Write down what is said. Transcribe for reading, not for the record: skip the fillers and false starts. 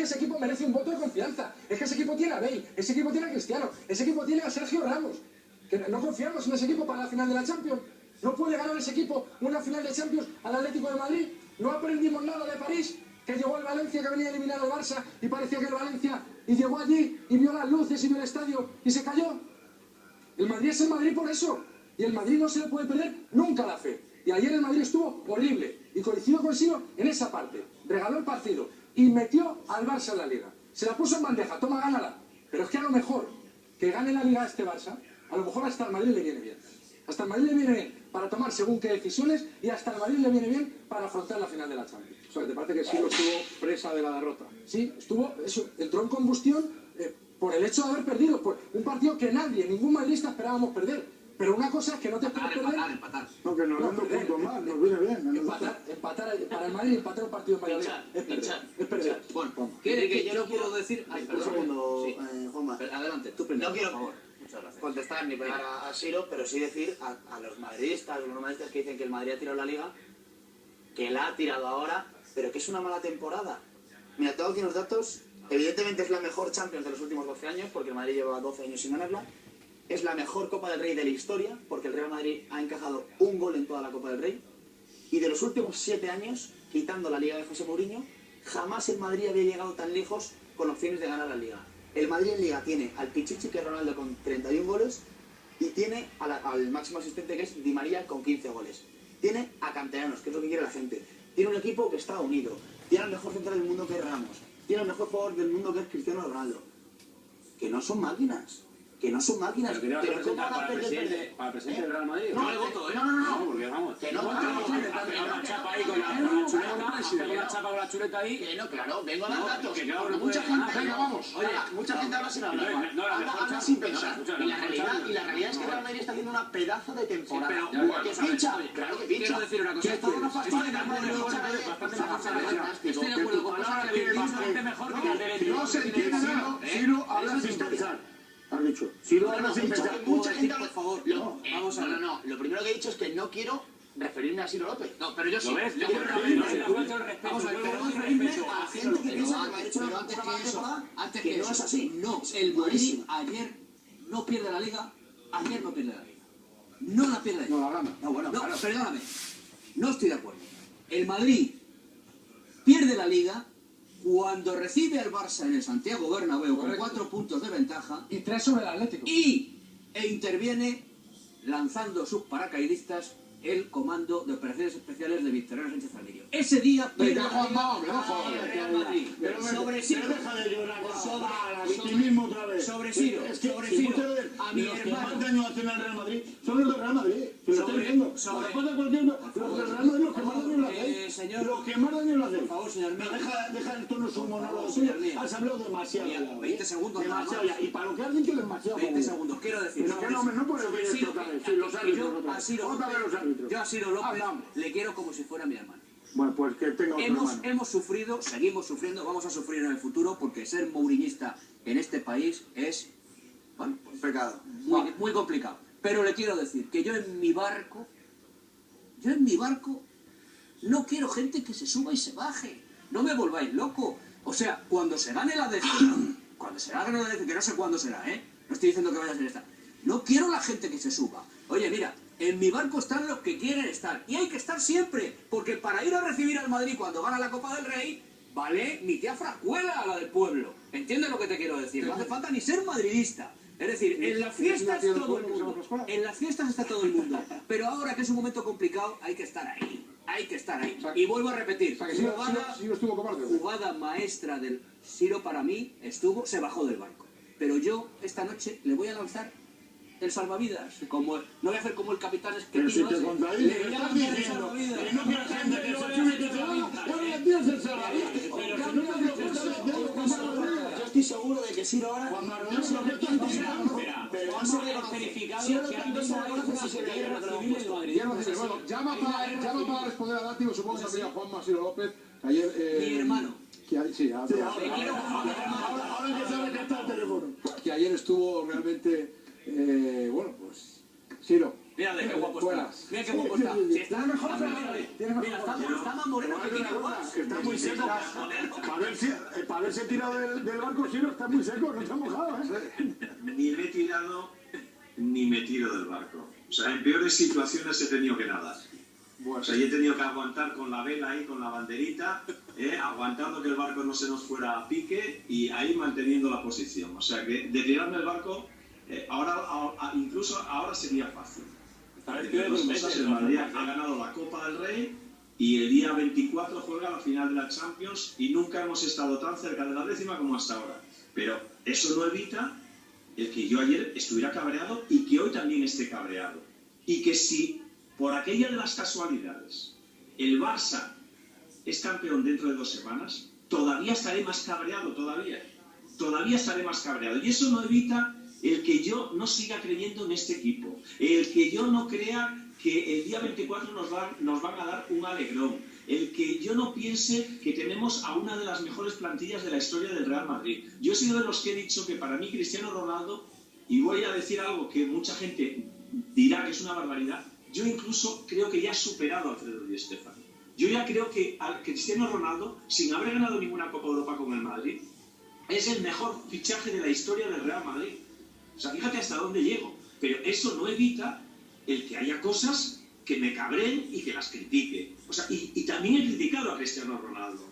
que ese equipo merece un voto de confianza. Es que ese equipo tiene a Bale, ese equipo tiene a Cristiano, ese equipo tiene a Sergio Ramos. Que no confiamos en ese equipo para la final de la Champions. No puede ganar ese equipo una final de Champions al Atlético de Madrid. No aprendimos nada de París, que llegó al Valencia, que venía a eliminar al Barça, y parecía que el Valencia, y llegó allí, y vio las luces, y vio el estadio, y se cayó. El Madrid es el Madrid por eso. Y el Madrid no se le puede perder nunca la fe. Y ayer el Madrid estuvo horrible. Y coincidió con Siro en esa parte. Regaló el partido y metió al Barça en la Liga. Se la puso en bandeja, toma, gánala. Pero es que a lo mejor que gane la Liga a este Barça, a lo mejor hasta el Madrid le viene bien. Hasta el Madrid le viene bien para tomar según qué decisiones y hasta el Madrid le viene bien para afrontar la final de la Champions. O sea, ¿te parece que Siro estuvo presa de la derrota? Sí, entró en combustión por el hecho de haber perdido. Por un partido que nadie, ningún madridista esperábamos perder. Pero una cosa es que no te puedes perder... Empatar. No, que nos dan 2 puntos más, nos viene bien. Empatar para el Madrid, empatar un partido en Valladolid es perder. Bueno, yo quiero decir... Un segundo, Juanma. Adelante, tú primero, por favor. Contestar ni pegar a Siro, pero sí decir a los madridistas que dicen que el Madrid ha tirado la Liga, que la ha tirado ahora, pero que es una mala temporada. Mira, tengo aquí unos datos. Evidentemente es la mejor Champions de los últimos 12 años, porque el Madrid lleva 12 años sin ganarla. Es la mejor Copa del Rey de la historia, porque el Real Madrid ha encajado un gol en toda la Copa del Rey. Y de los últimos 7 años, quitando la Liga de José Mourinho, jamás el Madrid había llegado tan lejos con opciones de ganar la Liga. El Madrid en Liga tiene al Pichichi, que es Ronaldo, con 31 goles, y tiene al máximo asistente, que es Di María, con 15 goles. Tiene a canteranos, que es lo que quiere la gente. Tiene un equipo que está unido. Tiene al mejor central del mundo, que es Ramos. Tiene al mejor jugador del mundo, que es Cristiano Ronaldo. Que no son máquinas. Que no son máquinas. ¿Pero que te vas a presentar para el presidente del Real Madrid? No le voto, ¿eh? No, porque vamos. Que no, una chapa ahí con la chuleta. Una chapa con la chuleta ahí. Que no, claro, vengo a dar datos. Que claro, Mucha gente, venga, vamos. Oye, mucha gente habla sin hablar. Habla sin pensar. Y la realidad es que el Real Madrid está haciendo una pedazo de temporada. Que pincha. Claro que pincha. Quiero decir una cosa. Estoy de acuerdo con Pascual, que bastante mejor que el de No se entiende nada. Siro habla sin pensar. Has dicho. Siro habla sin pensar. Mucha gente, por favor. Vamos a ver. No. Lo primero que he dicho es que no quiero referirme a Siro López. No, pero yo sí. Yo quiero referirme a gente que piensa que me ha hecho una temporada antes que no es así. No, el Madrid ayer no pierde la Liga, ayer no pierde la Liga. No la pierde. No la gana. No, bueno, claro, perdóname. No estoy de acuerdo. El Madrid pierde la Liga cuando recibe al Barça en el Santiago Bernabéu con 4 puntos de ventaja Y 3 sobre el Atlético. e interviene lanzando sus paracaidistas el comando de operaciones especiales de Victoriano Sánchez Almeida. Ese día pierde la Liga al Madrid. Sobre Siro. Victimismo otra vez. Sobre Siro. A mi Los que más hermano. daño hacen al Real Madrid son los del Real Madrid. Lo estoy diciendo. Los del Real Madrid los que más daño lo hacen. Los que más daño lo hacen. Por favor, señor mío. Deja el tono su monólogo suyo. Has hablado demasiado. 20 segundos nada Demasiado. más. Y para lo que has dicho demasiado. 20 segundos. Quiero decir. No puedes decir esto otra vez. Sí, los árbitros otra vez. Otra vez los árbitros. Yo a Siro López le quiero como si fuera mi hermano. Bueno, pues que tenga otro hermano. Hemos sufrido, seguimos sufriendo, vamos a sufrir en el futuro porque ser mouriñista en este país es, bueno, pues, Pecado. muy complicado. Pero le quiero decir que yo en mi barco no quiero gente que se suba y se baje. No me volváis loco. O sea, cuando se gane la decisión, que no sé cuándo será, no estoy diciendo que vaya a ser esta. No quiero la gente que se suba. Oye, mira, en mi barco están los que quieren estar. Y hay que estar siempre. Porque para ir a recibir al Madrid cuando gana la Copa del Rey, vale mi tía Frascuela, la del pueblo. ¿Entiendes lo que te quiero decir? No hace falta ni ser madridista. Es decir, en las fiestas todo el mundo. En las fiestas está todo el mundo. Pero ahora que es un momento complicado, hay que estar ahí. Hay que estar ahí. Y vuelvo a repetir. Jugada maestra del Siro para mí se bajó del barco. Pero yo esta noche le voy a lanzar el salvavidas, como no voy a hacer como el capitán es que pero si te contradices, le estás diciendo que no quieres gente que se sube y que se va, pues le tienes el salvavidas. Pero si no te lo yo estoy seguro de que Siro ahora no se lo que están diciendo, pero han verificado que antes ahora se veía recibir el Madrid. Bueno, llama para responder a Dátilo, supongo que sabía Juanma Siro López, ayer... Mi hermano. Sí, ahora que sabe que está el teléfono. Que ayer estuvo realmente, bueno, pues, Siro, Mira qué guapo está. Mira qué guapo está. Si está mejor, mira, está más moreno que Quique Guas. Está muy seco. Para haberse tirado del barco, sí, no está muy seco, no está mojado, ¿eh? Ni me he tirado, ni me tiro del barco. O sea, en peores situaciones he tenido que nadar. O sea, yo he tenido que aguantar con la vela ahí, con la banderita, aguantando que el barco no se nos fuera a pique y ahí manteniendo la posición. O sea, que de tirarme el barco, incluso ahora sería fácil. El Madrid ha ganado la Copa del Rey y el día 24 juega la final de la Champions y nunca hemos estado tan cerca de la 10ª como hasta ahora. Pero eso no evita el que yo ayer estuviera cabreado y que hoy también esté cabreado. Y que si por aquella de las casualidades el Barça es campeón dentro de 2 semanas, todavía estaré más cabreado, todavía estaré más cabreado. Y eso no evita el que yo no siga creyendo en este equipo, el que yo no crea que el día 24 nos van a dar un alegrón, el que yo no piense que tenemos a una de las mejores plantillas de la historia del Real Madrid. Yo he sido de los que he dicho que para mí Cristiano Ronaldo, y voy a decir algo que mucha gente dirá que es una barbaridad, yo incluso creo que ya ha superado a Alfredo Di Stéfano. Yo ya creo que Cristiano Ronaldo, sin haber ganado ninguna Copa de Europa con el Madrid, es el mejor fichaje de la historia del Real Madrid. O sea, fíjate hasta dónde llego. Pero eso no evita el que haya cosas que me cabreen y que las critique. O sea, y también he criticado a Cristiano Ronaldo.